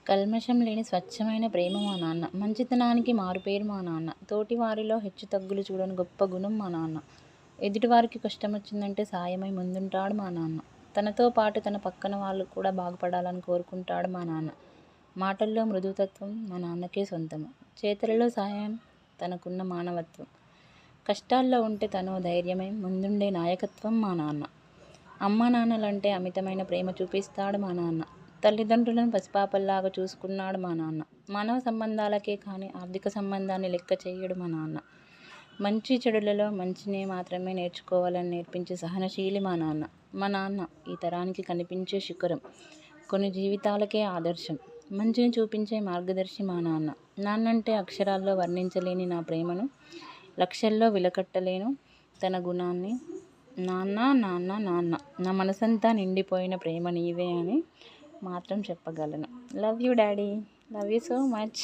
కల్మషం లేని స్వచ్ఛమైన ప్రేమ మా నాన్న. మంచితనానికి మారుపేరు మా నాన్న. తోటి వారిలో హెచ్చుతగ్గులు చూడని గొప్ప గుణం మా నాన్న. ఎదుటివారికి కష్టమొచ్చిందంటే సాయమై ముందుంటాడు మా నాన్న. తనతో పాటు తన పక్కన వాళ్ళు కూడా బాగుపడాలని కోరుకుంటాడు మా నాన్న. మాటల్లో మృదుతత్వం మా నాన్నకే సొంతము. చేతలలో సాయం తనకున్న మానవత్వం. కష్టాల్లో ఉంటే తనో ధైర్యమై ముందుండే నాయకత్వం మా నాన్న. అమ్మా నాన్నలంటే అమితమైన ప్రేమ చూపిస్తాడు మా నాన్న. తల్లిదండ్రులను పసిపాపల్లాగా చూసుకున్నాడు మా నాన్న. మానవ సంబంధాలకే కానీ ఆర్థిక సంబంధాన్ని లెక్క చేయడు మా నాన్న. మంచి చెడులలో మంచినే మాత్రమే నేర్చుకోవాలని నేర్పించే సహనశీలి మా నాన్న. మా నాన్న ఈ తరానికి కనిపించే శిఖరం, కొన్ని జీవితాలకే ఆదర్శం. మంచిని చూపించే మార్గదర్శి మా నాన్న. నాన్నంటే అక్షరాల్లో వర్ణించలేని నా ప్రేమను లక్షల్లో విలకట్టలేను తన గుణాన్ని. నాన్న నాన్న నాన్న, నా మనసంతా నిండిపోయిన ప్రేమ నీవే అని మాత్రం చెప్పగలను. Love you daddy, love you so much.